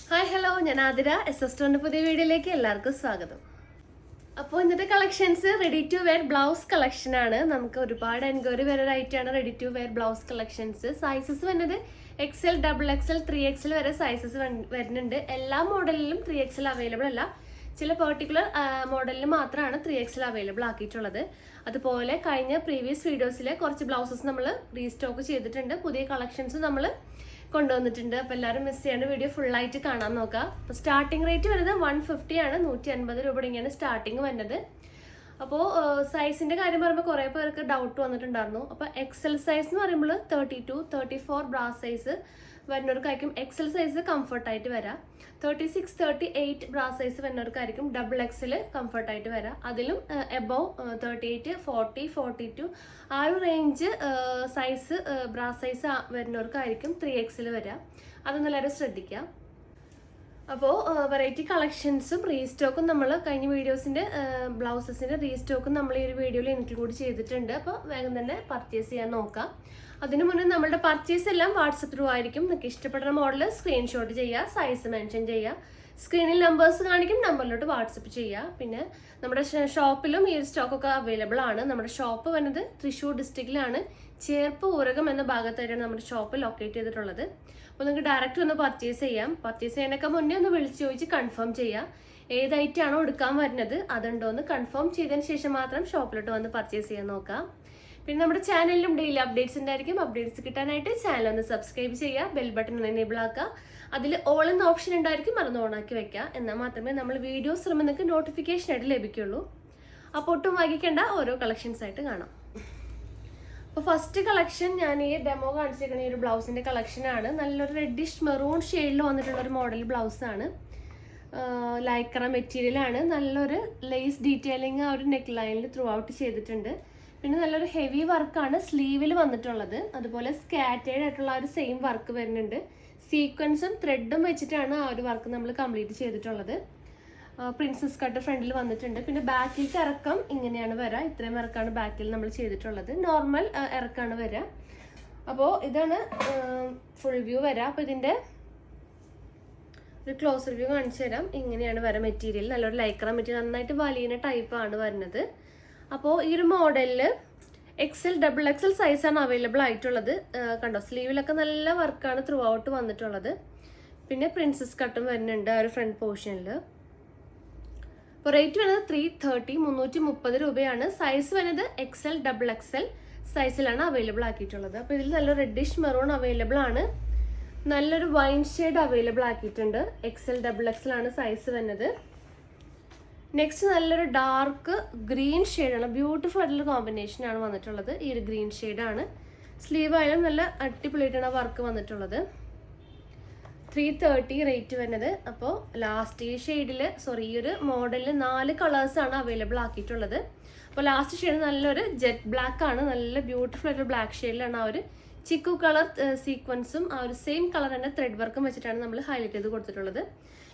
Hi hello, ഞാൻ Athira. S പുതിയ വീഡിയോയിലേക്ക് എല്ലാവർക്കും സ്വാഗതം. അപ്പോൾ ഇന്നത്തെ collections ready to wear blouse collection ആണ്. നമുക്ക് ഒരുപാട് എൻക്വയറി വരാനായിട്ടാണ് ready to wear blouse collections. Sizes വന്നത് XL, XXL, 3XL വരെ സൈസസ് വരുന്നുണ്ട്. എല്ലാ മോഡലിലും 3XL അവൈലബിൾ അല്ല. ചില പെർട്ടിക്കുലർ മോഡലിൽ മാത്രമാണ് 3XL അവൈലബിൾ ആക്കിയിട്ടുള്ളത്. അതുപോലെ കഴിഞ്ഞ പ്രീവിയസ് വീഡിയോസിലെ കുറച്ച് ബ്ലൗസസ് നമ്മൾ റീസ്റ്റോക്ക് ചെയ്തിട്ടുണ്ട്. പുതിയ കളക്ഷൻസ് നമ്മൾ കൊണ്ടുവന്നിട്ടുണ്ട്. അപ്പോൾ എല്ലാവരും മിസ് ചെയ്യാണ്ട് വീഡിയോ ഫുള്ളായിട്ട് കാണാൻ നോക്കാം. അപ്പോൾ സ്റ്റാർട്ടിംഗ് റേറ്റ് വരുന്നത് 150 ആണ്. 150 രൂപ ഇങ്ങനെ സ്റ്റാർട്ടിങ് വരുന്നത്. അപ്പോൾ സൈസിന്റെ കാര്യം പറയുമ്പോൾ കുറേ പേർക്ക് ഡൗട്ട് വന്നിട്ടുണ്ടായിരുന്നു. അപ്പോൾ XL സൈസ് എന്ന് പറയുമ്പോൾ 32, 34 ബ്രാ സൈസ് വരുന്നവർക്കായിരിക്കും XL സൈസ് കംഫർട്ടായിട്ട് വരാം. 36, 38 ബ്രാ സൈസ് വരുന്നവർക്കായിരിക്കും XXL കംഫർട്ടായിട്ട് വരാം. അതിലും എബവ് 38, 40, 42 ആ ഒരു റേഞ്ച് സൈസ് ബ്രാ സൈസ് വരുന്നവർക്കായിരിക്കും 3XL വരാം. അതൊന്നും എല്ലാവരും ശ്രദ്ധിക്കാം. അപ്പോൾ വെറൈറ്റി കളക്ഷൻസും റീസ്റ്റോക്കും നമ്മൾ കഴിഞ്ഞ വീഡിയോസിൻ്റെ ബ്ലൗസസിൻ്റെ റീസ്റ്റോക്കും നമ്മൾ ഈ ഒരു വീഡിയോയിൽ ഇൻക്ലൂഡ് ചെയ്തിട്ടുണ്ട്. അപ്പോൾ വേഗം തന്നെ പർച്ചേസ് ചെയ്യാൻ നോക്കാം. അതിനു മുന്നേ നമ്മളുടെ പർച്ചേസ് എല്ലാം വാട്സപ്പ് ത്രൂ ആയിരിക്കും. നിങ്ങൾക്ക് ഇഷ്ടപ്പെടുന്ന മോഡൽ സ്ക്രീൻഷോട്ട് ചെയ്യുക, സൈസ് മെൻഷൻ ചെയ്യുക, സ്ക്രീനിൽ നമ്പേഴ്സ് കാണിക്കും, നമ്പറിലോട്ട് വാട്സപ്പ് ചെയ്യുക. പിന്നെ നമ്മുടെ ഷോപ്പിലും ഈ ഒരു സ്റ്റോക്കൊക്കെ അവൈലബിൾ ആണ്. നമ്മുടെ ഷോപ്പ് വരുന്നത് തൃശ്ശൂർ ഡിസ്ട്രിക്റ്റിലാണ്, ചേർപ്പ് ഊരകം എന്ന ഭാഗത്തായിട്ടാണ് നമ്മുടെ ഷോപ്പ് ലൊക്കേറ്റ് ചെയ്തിട്ടുള്ളത്. അപ്പോൾ നിങ്ങൾക്ക് ഡയറക്റ്റ് ഒന്ന് പർച്ചേസ് ചെയ്യാം. പർച്ചേസ് ചെയ്യാനൊക്കെ മുന്നേ ഒന്ന് വിളിച്ച് ചോദിച്ച് കൺഫേം ചെയ്യാം. ഏത് ഐറ്റം ആണോ എടുക്കാൻ വരുന്നത് അതുണ്ടോ എന്ന് കൺഫേം ചെയ്തതിന് ശേഷം മാത്രം ഷോപ്പിലോട്ട് വന്ന് പർച്ചേസ് ചെയ്യാൻ നോക്കാം. പിന്നെ നമ്മുടെ ചാനലിലും ഡെയിലി അപ്ഡേറ്റ്സ് ഉണ്ടായിരിക്കും. അപ്ഡേറ്റ്സ് കിട്ടാനായിട്ട് ചാനൽ ഒന്ന് സബ്സ്ക്രൈബ് ചെയ്യുക, ബെൽ ബട്ടൺ ഒന്ന് എനേബിൾ ആക്കുക. അതിൽ ഓൾ എന്ന ഓപ്ഷൻ ഉണ്ടായിരിക്കും, അതൊന്ന് ഓണാക്കി വെക്കുക. എന്നാൽ മാത്രമേ നമ്മൾ വീഡിയോസ് ഇടുമ്പോൾ നിങ്ങൾക്ക് നോട്ടിഫിക്കേഷൻ ആയിട്ട് ലഭിക്കുള്ളൂ. അപ്പോൾ ഒട്ടും വൈകിക്കേണ്ട, ഓരോ കളക്ഷൻസ് ആയിട്ട് കാണാം. അപ്പോൾ ഫസ്റ്റ് കളക്ഷൻ ഞാൻ ഈ ഡെമോ കാണിച്ചിരിക്കുന്ന ഈ ഒരു ബ്ലൗസിൻ്റെ കളക്ഷനാണ്. നല്ലൊരു റെഡിഷ് മെറൂൺ ഷെയ്ഡിൽ വന്നിട്ടുള്ള ഒരു മോഡൽ ബ്ലൗസാണ്. ലൈക്ര മെറ്റീരിയലാണ്. നല്ലൊരു ലേസ് ഡീറ്റെയിലിംഗ് ആ ഒരു നെക്ക് ലൈനിൽ ത്രൂ ഔട്ട് ചെയ്തിട്ടുണ്ട്. പിന്നെ നല്ലൊരു ഹെവി വർക്കാണ് സ്ലീവിൽ വന്നിട്ടുള്ളത്. അതുപോലെ സ്കാറ്റേഡ് ആയിട്ടുള്ള ആ ഒരു സെയിം വർക്ക് വരുന്നുണ്ട്. സീക്വൻസും ത്രെഡും വെച്ചിട്ടാണ് ആ ഒരു വർക്ക് നമ്മൾ കംപ്ലീറ്റ് ചെയ്തിട്ടുള്ളത്. പ്രിൻസസ് കട്ട് ഫ്രണ്ടിൽ വന്നിട്ടുണ്ട്. പിന്നെ ബാക്കിലത്തെ ഇറക്കം ഇങ്ങനെയാണ് വരിക. ഇത്രയും ഇറക്കാണ് ബാക്കിൽ നമ്മൾ ചെയ്തിട്ടുള്ളത്. നോർമൽ ഇറക്കാണ് വരിക. അപ്പോൾ ഇതാണ് ഫുൾ വ്യൂ വരിക. അപ്പോൾ ഇതിൻ്റെ ഒരു ക്ലോസർ വ്യൂ കാണിച്ചു തരാം. ഇങ്ങനെയാണ് വരിക മെറ്റീരിയൽ. നല്ലൊരു ലൈക്ര മെറ്റീരിയൽ, നന്നായിട്ട് വലിയ ടൈപ്പാണ് വരുന്നത്. അപ്പോൾ ഈ ഒരു മോഡലിൽ XL, XXL സൈസാണ് അവൈലബിൾ ആയിട്ടുള്ളത്. കണ്ടോ, സ്ലീവിലൊക്കെ നല്ല വർക്കാണ് ത്രൂ ഔട്ട് വന്നിട്ടുള്ളത്. പിന്നെ പ്രിൻസസ് കട്ടും വരുന്നുണ്ട് ആ ഒരു ഫ്രണ്ട് പോർഷനിൽ. അപ്പോൾ റേറ്റ് വരുന്നത് 330, 330 രൂപയാണ്. സൈസ് വരുന്നത് XL, XXL സൈസിലാണ് അവൈലബിൾ ആക്കിയിട്ടുള്ളത്. അപ്പോൾ ഇതിൽ നല്ല റെഡിഷ് മെറൂൺ അവൈലബിൾ ആണ്. നല്ലൊരു വൈൻ ഷെയ്ഡ് അവൈലബിൾ ആക്കിയിട്ടുണ്ട്. XL, XXL ആണ് സൈസ് വരുന്നത്. നെക്സ്റ്റ് നല്ലൊരു ഡാർക്ക് ഗ്രീൻ ഷെയ്ഡാണ്. ബ്യൂട്ടിഫുൾ ആയിട്ടുള്ള കോമ്പിനേഷനാണ് വന്നിട്ടുള്ളത്. ഈ ഒരു ഗ്രീൻ ഷെയ്ഡാണ്. സ്ലീവ് ആയാലും നല്ല അടിപൊളിയായിട്ടാണ് വർക്ക് വന്നിട്ടുള്ളത്. 330 റേറ്റ് വരുന്നത്. അപ്പോൾ ലാസ്റ്റ് ഈ ഷെയ്ഡിൽ ഈ ഒരു മോഡലിൽ 4 കളേഴ്സാണ് അവൈലബിൾ ആക്കിയിട്ടുള്ളത്. അപ്പോൾ ലാസ്റ്റ് ഷെയ്ഡ് നല്ലൊരു ജെറ്റ് ബ്ലാക്ക് ആണ്. നല്ല ബ്യൂട്ടിഫുൾ ആയിട്ടുള്ള ബ്ലാക്ക് ഷെയ്ഡിലാണ് ആ ഒരു ചിക്കു കളർ സീക്വൻസും ആ ഒരു സെയിം കളർ തന്നെ ത്രെഡ് വർക്കും വെച്ചിട്ടാണ് നമ്മൾ ഹൈലൈറ്റ് ചെയ്ത് കൊടുത്തിട്ടുള്ളത്.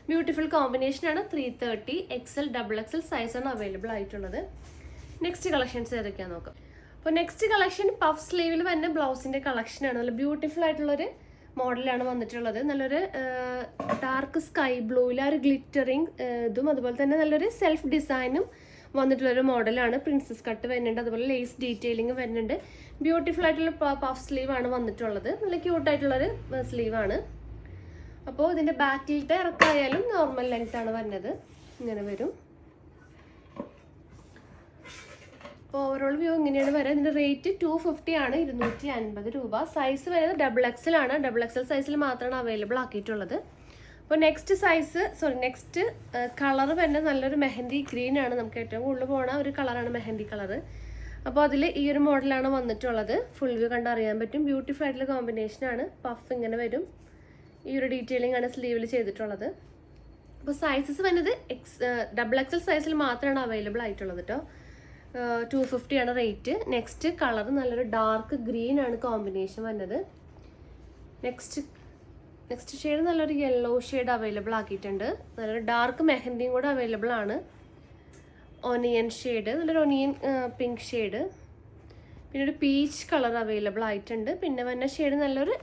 ബ്യൂട്ടിഫുൾ കോമ്പിനേഷനാണ്. 330 XL, XXL സൈസാണ് അവൈലബിൾ ആയിട്ടുള്ളത്. നെക്സ്റ്റ് കളക്ഷൻസ് ഏതൊക്കെയാണെന്ന് നോക്കാം. അപ്പോൾ നെക്സ്റ്റ് കളക്ഷൻ പഫ് സ്ലീവിൽ വരുന്ന ബ്ലൗസിൻ്റെ കളക്ഷനാണ്. നല്ല ബ്യൂട്ടിഫുൾ ആയിട്ടുള്ളൊരു മോഡലാണ് വന്നിട്ടുള്ളത്. നല്ലൊരു ഡാർക്ക് സ്കൈ ബ്ലൂവിൽ ആ ഒരു ഗ്ലിറ്ററിങ് ഇതും അതുപോലെ തന്നെ നല്ലൊരു സെൽഫ് ഡിസൈനും വന്നിട്ടുള്ളൊരു മോഡലാണ്. പ്രിൻസസ് കട്ട് വരുന്നുണ്ട്, അതുപോലെ ലേസ് ഡീറ്റെയിലിംഗ് വരുന്നുണ്ട്. ബ്യൂട്ടിഫുൾ ആയിട്ടുള്ള പഫ് സ്ലീവാണ് വന്നിട്ടുള്ളത്. നല്ല ക്യൂട്ടായിട്ടുള്ളൊരു സ്ലീവാണ്. അപ്പോൾ ഇതിൻ്റെ ബാക്കിലത്തെ ഇറക്കായാലും നോർമൽ ലെങ്ത് ആണ് വരുന്നത്. ഇങ്ങനെ വരും. അപ്പോൾ ഓവറോൾ വ്യൂ ഇങ്ങനെയാണ് വരിക. ഇതിൻ്റെ റേറ്റ് 250 ആണ്, 250 രൂപ. സൈസ് വരുന്നത് XXL ആണ്. XXL സൈസിൽ മാത്രമാണ് അവൈലബിൾ ആക്കിയിട്ടുള്ളത്. അപ്പോൾ നെക്സ്റ്റ് കളർ വരുന്നത് നല്ലൊരു മെഹന്തി ഗ്രീൻ ആണ്. നമുക്ക് ഏറ്റവും കൂടുതൽ പോണ ഒരു കളറാണ് മെഹന്തി കളർ. അപ്പോൾ അതിൽ ഈ ഒരു മോഡലാണ് വന്നിട്ടുള്ളത്. ഫുൾ വ്യൂ കണ്ടറിയാൻ പറ്റും. ബ്യൂട്ടിഫുൾ ആയിട്ടുള്ള കോമ്പിനേഷനാണ്. പഫ് ഇങ്ങനെ വരും. ഈ ഒരു ഡീറ്റെയിലിംഗ് ആണ് സ്ലീവിൽ ചെയ്തിട്ടുള്ളത്. അപ്പോൾ സൈസസ് വരുന്നത് XXL സൈസിൽ മാത്രമാണ് അവൈലബിൾ ആയിട്ടുള്ളത് കേട്ടോ. 250 ആണ് റേറ്റ്. നെക്സ്റ്റ് കളർ നല്ലൊരു ഡാർക്ക് ഗ്രീൻ ആണ് കോമ്പിനേഷൻ വരുന്നത്. നെക്സ്റ്റ് ഷെയ്ഡ് നല്ലൊരു യെല്ലോ ഷെയ്ഡ് അവൈലബിൾ ആക്കിയിട്ടുണ്ട്. നല്ലൊരു ഡാർക്ക് മെഹന്തിയും കൂടെ അവൈലബിൾ ആണ്. ഒനിയൻ ഷെയ്ഡ്, നല്ലൊരു ഒനിയൻ പിങ്ക് ഷെയ്ഡ്. പിന്നെ ഒരു പീച്ച് കളർ അവൈലബിൾ ആയിട്ടുണ്ട്. പിന്നെ വരുന്ന ഷെയ്ഡ് നല്ലൊരു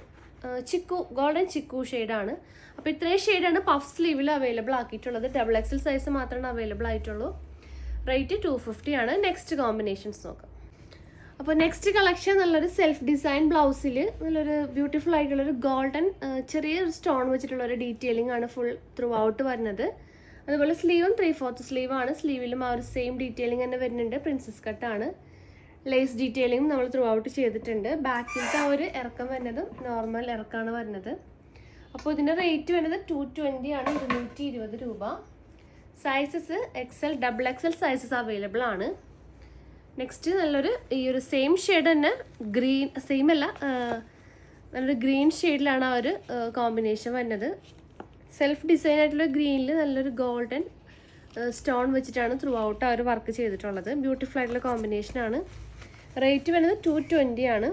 ഗോൾഡൻ ചിക്കു ഷെയ്ഡാണ്. അപ്പോൾ ഇത്രയും ഷെയ്ഡാണ് പഫ് സ്ലീവിൽ അവൈലബിൾ ആക്കിയിട്ടുള്ളത്. XXL സൈസ് മാത്രമാണ് അവൈലബിൾ ആയിട്ടുള്ളൂ. റേറ്റ് 250 ആണ്. നെക്സ്റ്റ് കോമ്പിനേഷൻസ് നോക്കാം. അപ്പോൾ നെക്സ്റ്റ് കളക്ഷൻ നല്ലൊരു സെൽഫ് ഡിസൈൻ ബ്ലൗസിൽ നല്ലൊരു ബ്യൂട്ടിഫുൾ ആയിട്ടുള്ളൊരു ഗോൾഡൻ ചെറിയൊരു സ്റ്റോൺ വെച്ചിട്ടുള്ളൊരു ഡീറ്റെയിലിംഗ് ആണ് ഫുൾ ത്രൂ ഔട്ട് വരുന്നത്. അതുപോലെ സ്ലീവും 3/4 സ്ലീവാണ്. സ്ലീവിലും ആ ഒരു സെയിം ഡീറ്റെയിലിംഗ് തന്നെ വരുന്നുണ്ട്. പ്രിൻസസ് കട്ടാണ്. ലേസ് ഡീറ്റെയിലിംഗ് നമ്മൾ ത്രൂ ഔട്ട് ചെയ്തിട്ടുണ്ട്. ബാക്കിലത്തെ ആ ഒരു ഇറക്കം വരുന്നതും നോർമൽ ഇറക്കമാണ് വരുന്നത്. അപ്പോൾ ഇതിൻ്റെ റേറ്റ് വരുന്നത് 220 ആണ്. 220 രൂപ. Sizes XL, XXL sizes available ആണ്. നെക്സ്റ്റ് നല്ലൊരു ഈ ഒരു സെയിം ഷെയ്ഡ് തന്നെ ഗ്രീൻ, സെയിം അല്ല, നല്ലൊരു ഗ്രീൻ ഷെയ്ഡിലാണ് ആ ഒരു കോമ്പിനേഷൻ വരുന്നത്. സെൽഫ് ഡിസൈൻ ആയിട്ടുള്ള ഗ്രീനിൽ നല്ലൊരു ഗോൾഡൻ സ്റ്റോൺ വെച്ചിട്ടാണ് ത്രൂ ഔട്ട് ആ ഒരു വർക്ക് ചെയ്തിട്ടുള്ളത്. ബ്യൂട്ടിഫുൾ ആയിട്ടുള്ള കോമ്പിനേഷനാണ്. റേറ്റ് വരുന്നത് 220 ആണ്.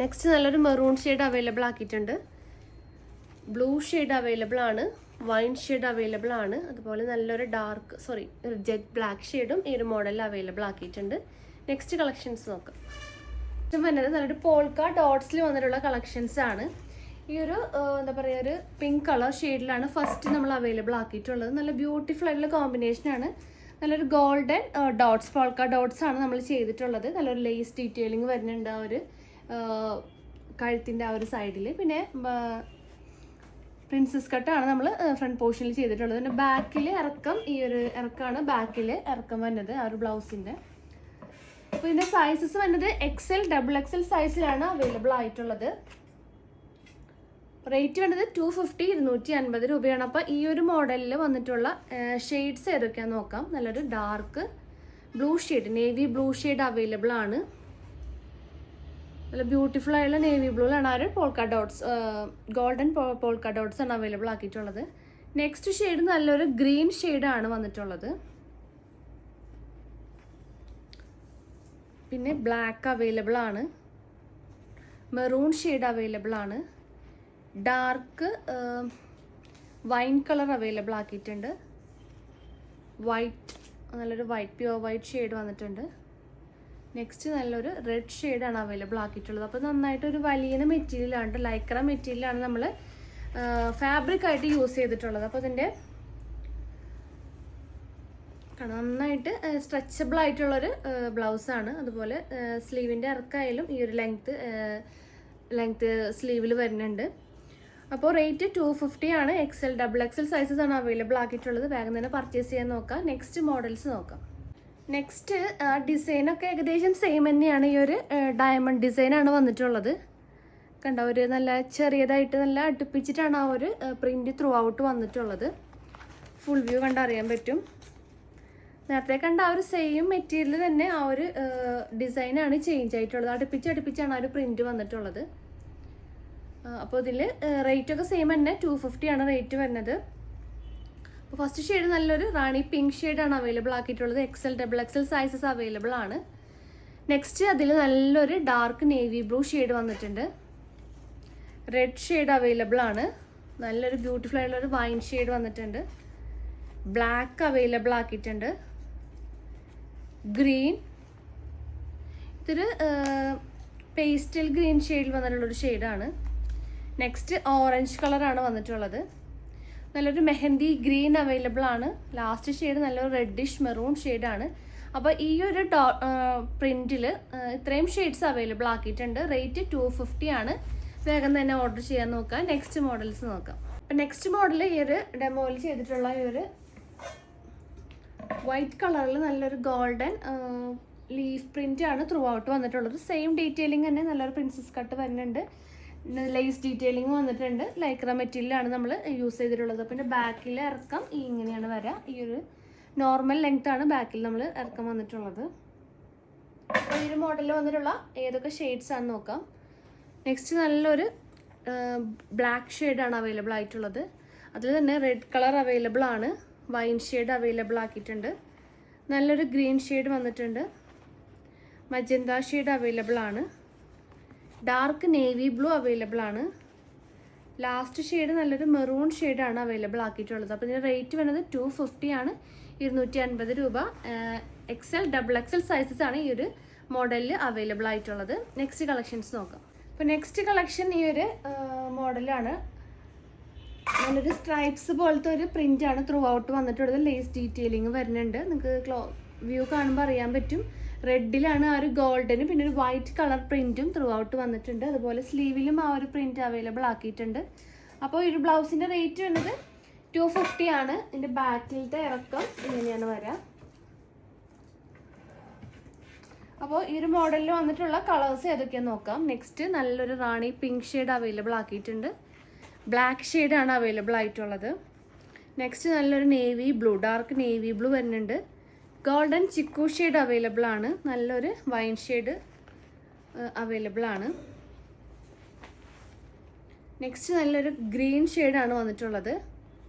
നെക്സ്റ്റ് നല്ലൊരു മെറൂൺ ഷെയ്ഡ് അവൈലബിൾ ആക്കിയിട്ടുണ്ട്. ബ്ലൂ ഷെയ്ഡ് അവൈലബിൾ ആണ്. വൈൻ ഷെയ്ഡ് അവൈലബിൾ ആണ്. അതുപോലെ നല്ലൊരു ഒരു ജെറ്റ് ബ്ലാക്ക് ഷെയ്ഡും ഈ ഒരു മോഡലിൽ അവൈലബിൾ ആക്കിയിട്ടുണ്ട്. നെക്സ്റ്റ് കളക്ഷൻസ് നോക്കാം. വരുന്നത് നല്ലൊരു പോൾക്ക ഡോട്ട്സിൽ വന്നിട്ടുള്ള കളക്ഷൻസ് ആണ്. ഈ ഒരു എന്താ പറയുക, ഒരു പിങ്ക് കളർ ഷെയ്ഡിലാണ് ഫസ്റ്റ് നമ്മൾ അവൈലബിൾ ആക്കിയിട്ടുള്ളത്. നല്ല ബ്യൂട്ടിഫുൾ ആയിട്ടുള്ള കോമ്പിനേഷനാണ്. നല്ലൊരു ഗോൾഡൻ ഡോട്ട്സ്, പോൾക്ക ഡോട്ട്സ് ആണ് നമ്മൾ ചെയ്തിട്ടുള്ളത്. നല്ലൊരു ലേസ് ഡീറ്റെയിലിംഗ് വരുന്നുണ്ട് ആ ഒരു കഴുത്തിൻ്റെ ആ ഒരു സൈഡിൽ. പിന്നെ പ്രിൻസസ് കട്ടാണ് നമ്മൾ ഫ്രണ്ട് പോർഷനിൽ ചെയ്തിട്ടുള്ളത്. പിന്നെ ബാക്കിൽ ഇറക്കം, ഈ ഒരു ഇറക്കമാണ് ബാക്കിൽ ഇറക്കം വരുന്നത് ആ ഒരു ബ്ലൗസിൻ്റെ. അപ്പോൾ ഇതിൻ്റെ സൈസസ് വരുന്നത് XL, XXL സൈസിലാണ് അവൈലബിൾ ആയിട്ടുള്ളത്. റേറ്റ് വേണ്ടത് 250, 250 രൂപയാണ്. അപ്പോൾ ഈ ഒരു മോഡലിൽ വന്നിട്ടുള്ള ഷെയ്ഡ്സ് ഏതൊക്കെയാണെന്ന് നോക്കാം. നല്ലൊരു dark blue shade, navy blue shade available ആണ്. നല്ല ബ്യൂട്ടിഫുൾ ആയിട്ടുള്ള നേവി ബ്ലൂയിലാണ് ആ ഒരു polka dots, golden polka dots ആണ് അവൈലബിൾ ആക്കിയിട്ടുള്ളത്. നെക്സ്റ്റ് ഷെയ്ഡ് നല്ലൊരു ഗ്രീൻ ഷെയ്ഡാണ് വന്നിട്ടുള്ളത്. പിന്നെ ബ്ലാക്ക് അവൈലബിൾ ആണ്. മെറൂൺ ഷെയ്ഡ് അവൈലബിൾ ആണ്. ഡാർക്ക് വൈൻ കളർ അവൈലബിൾ ആക്കിയിട്ടുണ്ട്. വൈറ്റ്, നല്ലൊരു വൈറ്റ്, പ്യുവർ വൈറ്റ് ഷെയ്ഡ് വന്നിട്ടുണ്ട്. നെക്സ്റ്റ് നല്ലൊരു റെഡ് ഷെയ്ഡാണ് അവൈലബിൾ ആക്കിയിട്ടുള്ളത്. അപ്പോൾ നന്നായിട്ടൊരു വലിയ മെറ്റീരിയലാണ്, ലൈക്ര മെറ്റീരിയലാണ് നമ്മൾ ഫാബ്രിക് ആയിട്ട് യൂസ് ചെയ്തിട്ടുള്ളത്. അപ്പോൾ ഇതിൻ്റെ നന്നായിട്ട് സ്ട്രെച്ചബിൾ ആയിട്ടുള്ളൊരു ബ്ലൗസാണ്. അതുപോലെ സ്ലീവിൻ്റെ ഇറക്കായാലും ഈ ഒരു ലെങ്ത്ത് സ്ലീവിൽ വരുന്നുണ്ട്. അപ്പോൾ റേറ്റ് 250 ആണ്. XL, XXL സൈസസ് ആണ് അവൈലബിൾ ആക്കിയിട്ടുള്ളത്. വേഗം തന്നെ പർച്ചേസ് ചെയ്യാൻ നോക്കാം. നെക്സ്റ്റ് മോഡൽസ് നോക്കാം. നെക്സ്റ്റ് ഡിസൈനൊക്കെ ഏകദേശം സെയിം തന്നെയാണ്. ഈ ഒരു ഡയമണ്ട് ഡിസൈനാണ് വന്നിട്ടുള്ളത്. കണ്ട, ഒരു നല്ല ചെറിയതായിട്ട് നല്ല അടുപ്പിച്ചിട്ടാണ് ആ ഒരു പ്രിൻറ്റ് ത്രൂ ഔട്ട് വന്നിട്ടുള്ളത്. ഫുൾ വ്യൂ കണ്ടറിയാൻ പറ്റും. നേരത്തെ കണ്ട ആ ഒരു സെയിം മെറ്റീരിയൽ തന്നെ ആ ഒരു ഡിസൈനാണ് ചേഞ്ച് ആയിട്ടുള്ളത്. അടുപ്പിച്ചാണ് ആ ഒരു പ്രിൻറ്റ് വന്നിട്ടുള്ളത്. അപ്പോൾ ഇതിൽ റേറ്റൊക്കെ സെയിം തന്നെ, 250 ആണ് റേറ്റ് വരുന്നത്. അപ്പോൾ ഫസ്റ്റ് ഷെയ്ഡ് നല്ലൊരു റാണി പിങ്ക് ഷെയ്ഡാണ് അവൈലബിൾ ആക്കിയിട്ടുള്ളത്. XL, XXL സൈസസ് അവൈലബിൾ ആണ്. നെക്സ്റ്റ് അതിൽ നല്ലൊരു ഡാർക്ക് നേവി ബ്ലൂ ഷെയ്ഡ് വന്നിട്ടുണ്ട്. റെഡ് ഷെയ്ഡ് അവൈലബിൾ ആണ്. നല്ലൊരു ബ്യൂട്ടിഫുൾ ആയിട്ടുള്ളൊരു വൈൻ ഷെയ്ഡ് വന്നിട്ടുണ്ട്. ബ്ലാക്ക് അവൈലബിൾ ആക്കിയിട്ടുണ്ട്. ഗ്രീൻ, ഇതൊരു പേസ്റ്റൽ ഗ്രീൻ ഷെയ്ഡിൽ വന്നിട്ടുള്ളൊരു ഷെയ്ഡാണ്. നെക്സ്റ്റ് ഓറഞ്ച് കളറാണ് വന്നിട്ടുള്ളത്. നല്ലൊരു മെഹന്തി ഗ്രീൻ അവൈലബിൾ ആണ്. ലാസ്റ്റ് ഷെയ്ഡ് നല്ലൊരു റെഡിഷ് മെറൂൺ ഷെയ്ഡാണ്. അപ്പോൾ ഈ ഒരു പ്രിൻറ്റിൽ ഇത്രയും ഷെയ്ഡ്സ് അവൈലബിൾ ആക്കിയിട്ടുണ്ട്. റേറ്റ് 250 ആണ്. വേഗം തന്നെ ഓർഡർ ചെയ്യാൻ നോക്കാം. നെക്സ്റ്റ് മോഡൽസ് നോക്കാം. അപ്പം നെക്സ്റ്റ് മോഡൽ ഈ ഒരു ഡെമോയിൽ ചെയ്തിട്ടുള്ള ഈ ഒരു വൈറ്റ് കളറിൽ നല്ലൊരു ഗോൾഡൻ ലീഫ് പ്രിൻ്റ് ആണ് ത്രൂ ഔട്ട് വന്നിട്ടുള്ളത്. സെയിം ഡീറ്റെയിലിംഗ് തന്നെ, നല്ലൊരു പ്രിൻസസ് കട്ട് വരുന്നുണ്ട്. ലേസ് ഡീറ്റെയിലിംഗ് വന്നിട്ടുണ്ട്. ലൈക്ര മെറ്റീരിയലാണ് നമ്മൾ യൂസ് ചെയ്തിട്ടുള്ളത്. പിന്നെ ബാക്കിൽ ഇറക്കം ഇങ്ങനെയാണ് വരിക. ഈ ഒരു നോർമൽ ലെങ്ത് ആണ് ബാക്കിൽ നമ്മൾ ഇറക്കം വന്നിട്ടുള്ളത്. അപ്പോൾ ഈ ഒരു മോഡലിൽ വന്നിട്ടുള്ള ഏതൊക്കെ ഷെയ്ഡ്സ് ആണെന്ന് നോക്കാം. നെക്സ്റ്റ് നല്ലൊരു ബ്ലാക്ക് ഷെയ്ഡാണ് അവൈലബിൾ ആയിട്ടുള്ളത്. അതിൽ തന്നെ റെഡ് കളർ അവൈലബിൾ ആണ്. വൈൻ ഷെയ്ഡ് അവൈലബിൾ ആക്കിയിട്ടുണ്ട്. നല്ലൊരു ഗ്രീൻ ഷെയ്ഡ് വന്നിട്ടുണ്ട്. മജന്ത ഷെയ്ഡ് അവൈലബിൾ ആണ്. ഡാർക്ക് നേവി ബ്ലൂ അവൈലബിൾ ആണ്. ലാസ്റ്റ് ഷെയ്ഡ് നല്ലൊരു മെറൂൺ ഷെയ്ഡാണ് അവൈലബിൾ ആക്കിയിട്ടുള്ളത്. അപ്പോൾ ഇതിൻ്റെ റേറ്റ് വരുന്നത് 250 ആണ്. 250 രൂപ. XL, XXL സൈസസ് ആണ് ഈ ഒരു മോഡലിൽ അവൈലബിൾ ആയിട്ടുള്ളത്. നെക്സ്റ്റ് കളക്ഷൻസ് നോക്കാം. ഇപ്പോൾ നെക്സ്റ്റ് കളക്ഷൻ ഈ ഒരു മോഡലാണ്. നല്ലൊരു സ്ട്രൈപ്സ് പോലത്തെ ഒരു പ്രിൻ്റാണ് ത്രൂ ഔട്ട് വന്നിട്ടുള്ളത്. ലേസ് ഡീറ്റെയിലിങ് വരുന്നുണ്ട്. നിങ്ങൾക്ക് വ്യൂ കാണുമ്പോൾ അറിയാൻ പറ്റും. റെഡിലാണ് ആ ഒരു ഗോൾഡന്, പിന്നെ ഒരു വൈറ്റ് കളർ പ്രിൻറ്റും ത്രൂ ഔട്ട് വന്നിട്ടുണ്ട്. അതുപോലെ സ്ലീവിലും ആ ഒരു പ്രിൻറ്റ് അവൈലബിൾ ആക്കിയിട്ടുണ്ട്. അപ്പോൾ ഈ ഒരു ബ്ലൗസിൻ്റെ റേറ്റ് വരുന്നത് 250 ആണ്. ഇതിൻ്റെ ബാക്കിലത്തെ ഇറക്കം ഇങ്ങനെയാണ് വരാം. അപ്പോൾ ഈ ഒരു മോഡലിൽ വന്നിട്ടുള്ള കളേഴ്സ് ഏതൊക്കെയാണെന്ന് നോക്കാം. നെക്സ്റ്റ് നല്ലൊരു റാണി പിങ്ക് ഷെയ്ഡ് അവൈലബിൾ ആക്കിയിട്ടുണ്ട്. ബ്ലാക്ക് ഷെയ്ഡാണ് അവൈലബിൾ ആയിട്ടുള്ളത്. നെക്സ്റ്റ് നല്ലൊരു navy blue, dark navy blue വരുന്നുണ്ട്. ഗോൾഡൻ ചിക്കു ഷെയ്ഡ് അവൈലബിൾ ആണ്. നല്ലൊരു വൈൻ ഷെയ്ഡ് അവൈലബിൾ ആണ്. നെക്സ്റ്റ് നല്ലൊരു ഗ്രീൻ ഷെയ്ഡാണ് വന്നിട്ടുള്ളത്.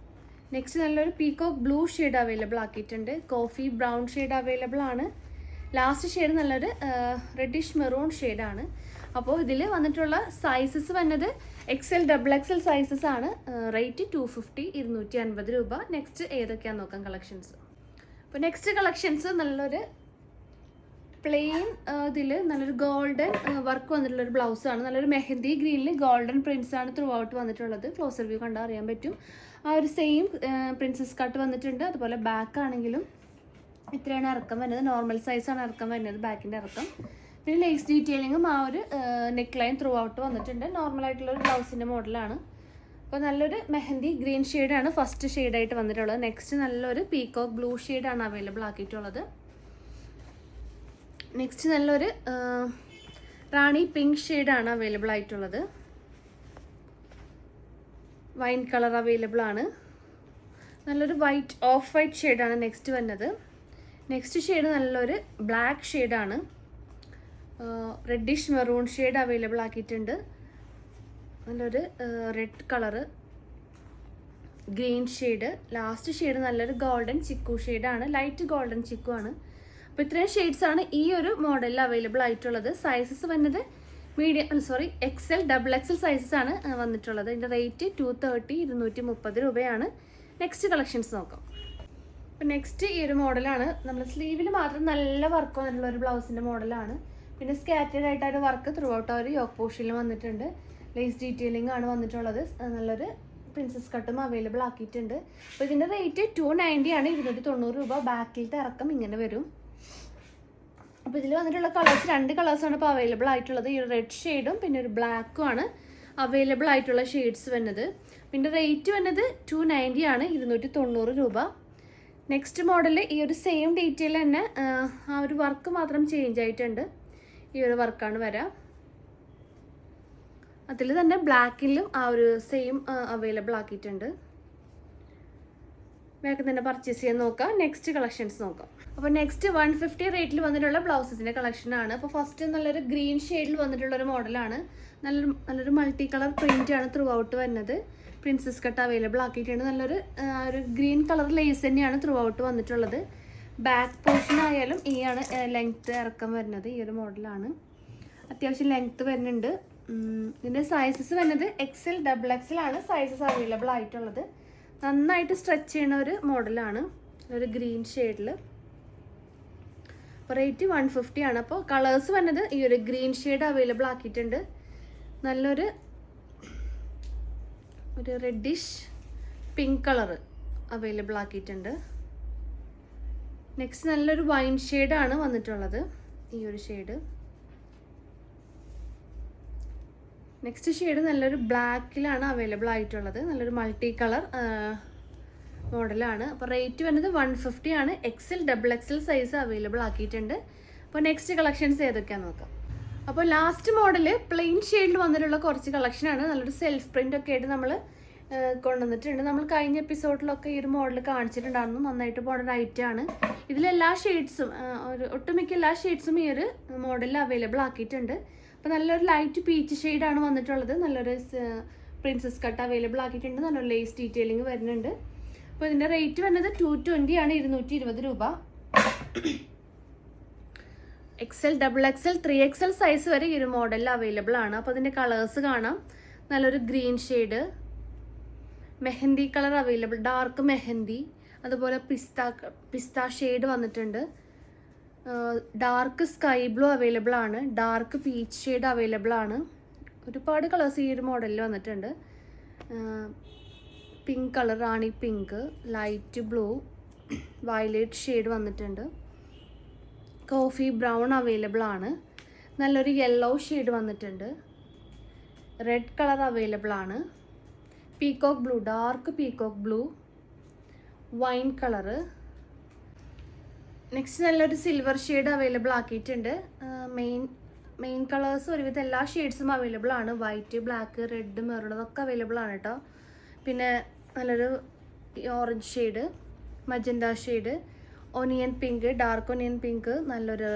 നെക്സ്റ്റ് നല്ലൊരു പീകോക്ക് ബ്ലൂ ഷെയ്ഡ് അവൈലബിൾ ആക്കിയിട്ടുണ്ട്. കോഫി ബ്രൗൺ ഷെയ്ഡ് അവൈലബിൾ ആണ്. ലാസ്റ്റ് ഷെയ്ഡ് നല്ലൊരു റെഡിഷ് മെറൂൺ ഷെയ്ഡാണ്. അപ്പോൾ ഇതിൽ വന്നിട്ടുള്ള സൈസസ് വന്നത് XL XXL സൈസസ് ആണ്. റേറ്റ് 250, 250 രൂപ. നെക്സ്റ്റ് ഏതൊക്കെയാണെന്ന് നോക്കാം കളക്ഷൻസ്. അപ്പോൾ നെക്സ്റ്റ് കളക്ഷൻസ് നല്ലൊരു പ്ലെയിൻ ഇതിൽ നല്ലൊരു ഗോൾഡൻ വർക്ക് വന്നിട്ടുള്ളൊരു ബ്ലൗസാണ്. നല്ലൊരു മെഹന്തി ഗ്രീനിൽ ഗോൾഡൻ പ്രിൻസ് ആണ് ത്രൂ ഔട്ട് വന്നിട്ടുള്ളത്. ക്ലോസർ വ്യൂ കണ്ടാൽ അറിയാൻ പറ്റും. ആ ഒരു സെയിം പ്രിൻസസ് കട്ട് വന്നിട്ടുണ്ട്. അതുപോലെ ബാക്ക് ആണെങ്കിലും ഇത്രയാണ് ഇറക്കം വരുന്നത്. നോർമൽ സൈസാണ് ഇറക്കം വരുന്നത്, ബാക്കിൻ്റെ ഇറക്കം. പിന്നെ ലേസ് ഡീറ്റെയിലിങ്ങും ആ ഒരു നെക്ക് ലൈൻ ത്രൂ ഔട്ട് വന്നിട്ടുണ്ട്. നോർമലായിട്ടുള്ളൊരു ബ്ലൗസിൻ്റെ മോഡലാണ്. അപ്പോൾ നല്ലൊരു മെഹന്തി ഗ്രീൻ ഷെയ്ഡാണ് ഫസ്റ്റ് ഷെയ്ഡായിട്ട് വന്നിട്ടുള്ളത്. നെക്സ്റ്റ് നല്ലൊരു പീകോക്ക് ബ്ലൂ ഷെയ്ഡാണ് അവൈലബിൾ ആക്കിയിട്ടുള്ളത്. നെക്സ്റ്റ് നല്ലൊരു റാണി പിങ്ക് ഷെയ്ഡാണ് അവൈലബിൾ ആയിട്ടുള്ളത്. വൈൻ കളർ അവൈലബിൾ ആണ്. നല്ലൊരു വൈറ്റ് ഓഫ് വൈറ്റ് ഷെയ്ഡാണ് നെക്സ്റ്റ് വരുന്നത്. നെക്സ്റ്റ് ഷെയ്ഡ് നല്ലൊരു ബ്ലാക്ക് ഷെയ്ഡാണ്. റെഡിഷ് മെറൂൺ ഷെയ്ഡ് അവൈലബിൾ ആക്കിയിട്ടുണ്ട്. നല്ലൊരു red colour, green shade. Last shade നല്ലൊരു ഗോൾഡൻ ചിക്കു ഷെയ്ഡാണ്. ലൈറ്റ് ഗോൾഡൻ ചിക്കു ആണ്. അപ്പോൾ ഇത്രയും ഷെയ്ഡ്സാണ് ഈ ഒരു മോഡലിൽ അവൈലബിൾ ആയിട്ടുള്ളത്. സൈസസ് വന്നത് XL XXL സൈസസ് ആണ് വന്നിട്ടുള്ളത്. ഇതിൻ്റെ റേറ്റ് 230, 230 രൂപയാണ്. നെക്സ്റ്റ് കളക്ഷൻസ് നോക്കാം. അപ്പോൾ നെക്സ്റ്റ് ഈ ഒരു മോഡലാണ്. നമ്മൾ സ്ലീവിൽ മാത്രം നല്ല വർക്ക് വന്നിട്ടുള്ള ഒരു ബ്ലൗസിൻ്റെ മോഡലാണ്. പിന്നെ സ്കാറ്റേഡ് ആയിട്ട് ഒരു വർക്ക് ത്രൂ ഔട്ട് ആ ഒരു യോക്ക് പോർഷനിൽ വന്നിട്ടുണ്ട്. ലേസ് ഡീറ്റെയിലിംഗ് ആണ് വന്നിട്ടുള്ളത്. നല്ലൊരു പ്രിൻസസ് കട്ടും അവൈലബിൾ ആക്കിയിട്ടുണ്ട്. അപ്പോൾ ഇതിൻ്റെ റേറ്റ് 290 ആണ്, 290 രൂപ. ബാക്കിലത്തെ ഇറക്കം ഇങ്ങനെ വരും. അപ്പോൾ ഇതിൽ വന്നിട്ടുള്ള കളേഴ്സ് 2 കളേഴ്സാണ് ഇപ്പോൾ അവൈലബിൾ ആയിട്ടുള്ളത്. ഈ ഒരു റെഡ് ഷെയ്ഡും പിന്നെ ഒരു ബ്ലാക്കും ആണ് അവൈലബിൾ ആയിട്ടുള്ള ഷെയ്ഡ്സ് വരുന്നത്. പിന്നെ റേറ്റ് വരുന്നത് 290 ആണ്, 290 രൂപ. നെക്സ്റ്റ് മോഡൽ ഈ ഒരു സെയിം ഡീറ്റെയിൽ തന്നെ ആ ഒരു വർക്ക് മാത്രം ചേഞ്ച് ആയിട്ടുണ്ട്. ഈ ഒരു വർക്കാണ് വരാം. അതിൽ തന്നെ ബ്ലാക്കിലും ആ ഒരു സെയിം അവൈലബിൾ ആക്കിയിട്ടുണ്ട്. വേഗം തന്നെ പർച്ചേസ് ചെയ്യാൻ നോക്കാം. നെക്സ്റ്റ് കളക്ഷൻസ് നോക്കാം. അപ്പോൾ നെക്സ്റ്റ് 150 റേറ്റിൽ വന്നിട്ടുള്ള ബ്ലൗസസിൻ്റെ കളക്ഷനാണ്. അപ്പോൾ ഫസ്റ്റ് നല്ലൊരു ഗ്രീൻ ഷെയ്ഡിൽ വന്നിട്ടുള്ളൊരു മോഡലാണ്. നല്ലൊരു മൾട്ടി കളർ പ്രിൻ്റ് ആണ് ത്രൂ ഔട്ട് വരുന്നത്. പ്രിൻസസ് കട്ട് അവൈലബിൾ ആക്കിയിട്ടുണ്ട്. നല്ലൊരു ഒരു ഗ്രീൻ കളർ ലേസ് തന്നെയാണ് ത്രൂ ഔട്ട് വന്നിട്ടുള്ളത്. ബാക്ക് പോർഷൻ ആയാലും ഈ ആണ് ലെങ്ത്ത് ഇറക്കം വരുന്നത്. ഈ ഒരു മോഡലാണ്. അത്യാവശ്യം ലെങ്ത്ത് വരുന്നുണ്ട്. ഇതിൻ്റെ സൈസസ് വരുന്നത് XL XXL ആണ് സൈസസ് അവൈലബിൾ ആയിട്ടുള്ളത്. നന്നായിട്ട് സ്ട്രെച്ച് ചെയ്യുന്ന ഒരു മോഡലാണ്. ഒരു ഗ്രീൻ ഷെയ്ഡിൽ. അപ്പോൾ റേറ്റ് 150 ആണ്. അപ്പോൾ കളേഴ്സ് വരുന്നത് ഈ ഒരു ഗ്രീൻ ഷെയ്ഡ് അവൈലബിൾ ആക്കിയിട്ടുണ്ട്. നല്ലൊരു റെഡിഷ് പിങ്ക് കളർ അവൈലബിൾ ആക്കിയിട്ടുണ്ട്. നെക്സ്റ്റ് നല്ലൊരു വൈൻ ഷെയ്ഡാണ് വന്നിട്ടുള്ളത്. ഈ ഒരു ഷെയ്ഡ്. നെക്സ്റ്റ് ഷെയ്ഡ് നല്ലൊരു ബ്ലാക്കിലാണ് അവൈലബിൾ ആയിട്ടുള്ളത്. നല്ലൊരു മൾട്ടി കളർ മോഡലാണ്. അപ്പോൾ റേറ്റ് വരുന്നത് 150 ആണ്. XL XXL സൈസ് അവൈലബിൾ ആക്കിയിട്ടുണ്ട്. അപ്പോൾ നെക്സ്റ്റ് കളക്ഷൻസ് ഏതൊക്കെയാണെന്ന് നോക്കാം. അപ്പോൾ ലാസ്റ്റ് മോഡൽ പ്ലെയിൻ ഷെയ്ഡിൽ വന്നിട്ടുള്ള കുറച്ച് കളക്ഷനാണ്. നല്ലൊരു സെൽഫ് പ്രിൻ്റ് ഒക്കെ ആയിട്ട് നമ്മൾ കൊണ്ടുവന്നിട്ടുണ്ട്. നമ്മൾ കഴിഞ്ഞ എപ്പിസോഡിലൊക്കെ ഈ ഒരു മോഡൽ കാണിച്ചിട്ടുണ്ടായിരുന്നു. നന്നായിട്ട് പോകുന്ന ഐറ്റമാണ്. ഇതിലെല്ലാ ഷെയ്ഡ്സും ഒട്ടുമിക്ക എല്ലാ ഷെയ്ഡ്സും ഈ ഒരു മോഡലിൽ അവൈലബിൾ ആക്കിയിട്ടുണ്ട്. അപ്പോൾ നല്ലൊരു ലൈറ്റ് പീച്ച് ഷെയ്ഡാണ് വന്നിട്ടുള്ളത്. നല്ലൊരു പ്രിൻസസ് കട്ട് അവൈലബിൾ ആക്കിയിട്ടുണ്ട്. നല്ലൊരു ലേസ് ഡീറ്റെയിലിംഗ് വരുന്നുണ്ട്. അപ്പോൾ ഇതിൻ്റെ റേറ്റ് വരുന്നത് 220 ആണ്, 220 രൂപ. XL XXL 3XL സൈസ് വരെ ഈ ഒരു മോഡലിൽ അവൈലബിൾ ആണ്. അപ്പോൾ അതിൻ്റെ കളേഴ്സ് കാണാം. നല്ലൊരു green shade, mehndi colour available, dark mehndi, അതുപോലെ പിസ്ത ഷെയ്ഡ് വന്നിട്ടുണ്ട്. ഡാർക്ക് സ്കൈ ബ്ലൂ അവൈലബിൾ ആണ്. ഡാർക്ക് പീച്ച് ഷെയ്ഡ് അവൈലബിൾ ആണ്. ഒരുപാട് കളേഴ്സ് ഈ ഒരു മോഡലിൽ വന്നിട്ടുണ്ട്. Pink colour, rani pink, light blue, violet shade വന്നിട്ടുണ്ട്. കോഫി ബ്രൗൺ അവൈലബിൾ ആണ്. നല്ലൊരു യെല്ലോ ഷെയ്ഡ് വന്നിട്ടുണ്ട്. റെഡ് കളർ അവൈലബിൾ ആണ്. Peacock blue, dark peacock blue, wine colour. Next നല്ലൊരു സിൽവർ ഷെയ്ഡ് അവൈലബിൾ ആക്കിയിട്ടുണ്ട്. മെയിൻ കളേഴ്സ് ഒരുവിധം എല്ലാ ഷെയ്ഡ്സും അവൈലബിൾ ആണ്. വൈറ്റ്, ബ്ലാക്ക്, റെഡ്, മെറൂൺ അതൊക്കെ അവൈലബിൾ ആണ് കേട്ടോ. പിന്നെ നല്ലൊരു orange shade, magenta shade, onion pink, dark onion pink, നല്ലൊരു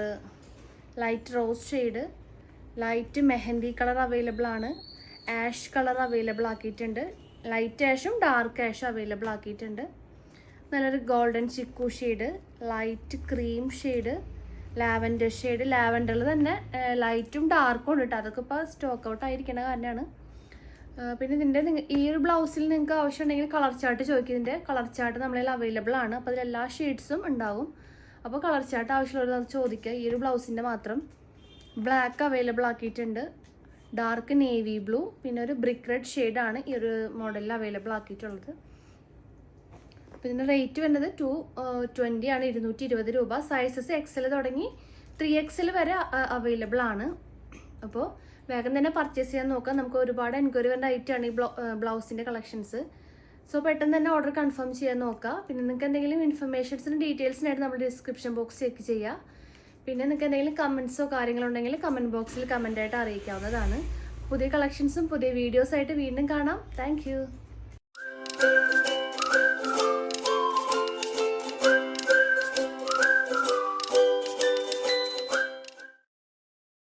light rose shade, light mehndi colour available ആണ്. ആഷ് കളർ അവൈലബിൾ ആക്കിയിട്ടുണ്ട്. ലൈറ്റ് ആഷും ഡാർക്ക് ആഷും അവൈലബിൾ ആക്കിയിട്ടുണ്ട്. നല്ലൊരു golden chikoo shade, light cream shade, lavender shade. ലാവൻഡറിൽ തന്നെ ലൈറ്റും ഡാർക്കും ഉണ്ട് കേട്ടോ. അതൊക്കെ ഇപ്പോൾ സ്റ്റോക്ക് ഔട്ട് ആയിരിക്കണ കാരണമാണ്. പിന്നെ ഇതിൻ്റെ ഈ ഒരു ബ്ലൗസിൽ നിങ്ങൾക്ക് ആവശ്യമുണ്ടെങ്കിൽ കളർ ചാർട്ട് ചോദിക്കും. ഇതിൻ്റെ കളർ ചാർട്ട് നമ്മളിൽ അവൈലബിൾ ആണ്. അപ്പോൾ അതിലെല്ലാ ഷെയ്ഡ്സും ഉണ്ടാവും. അപ്പോൾ കളർ ചാർട്ട് ആവശ്യമുള്ളത് ചോദിക്കുക. ഈ ഒരു ബ്ലൗസിൻ്റെ മാത്രം ബ്ലാക്ക് അവൈലബിൾ ആക്കിയിട്ടുണ്ട്. ഡാർക്ക് നേവി ബ്ലൂ, പിന്നെ ഒരു ബ്രിക്ക് റെഡ് ഷെയ്ഡാണ് ഈ ഒരു മോഡലിൽ അവൈലബിൾ ആക്കിയിട്ടുള്ളത്. അപ്പോൾ ഇതിൻ്റെ റേറ്റ് വരുന്നത് 220 ആണ്, 220 രൂപ. സൈസസ് XL തുടങ്ങി 3XL വരെ അവൈലബിൾ ആണ്. അപ്പോൾ വേഗം തന്നെ പർച്ചേസ് ചെയ്യാൻ നോക്കാം. നമുക്ക് ഒരുപാട് എൻക്വയറി വേണ്ട ഐറ്റമാണ് ഈ ബ്ലൗസിൻ്റെ കളക്ഷൻസ്. സോ പെട്ടെന്ന് തന്നെ ഓർഡർ കൺഫേം ചെയ്യാൻ നോക്കുക. പിന്നെ നിങ്ങൾക്ക് എന്തെങ്കിലും ഇൻഫർമേഷൻസിനും ഡീറ്റെയിൽസിനായിട്ട് നമ്മൾ ഡിസ്ക്രിപ്ഷൻ ബോക്സ് ചെക്ക് ചെയ്യുക. പിന്നെ നിങ്ങൾക്ക് എന്തെങ്കിലും കമൻസോ കാര്യങ്ങളുണ്ടെങ്കിൽ കമൻറ്റ് ബോക്സിൽ കമൻ്റായിട്ട് അറിയിക്കാവുന്നതാണ്. പുതിയ കളക്ഷൻസും പുതിയ വീഡിയോസായിട്ട് വീണ്ടും കാണാം. താങ്ക്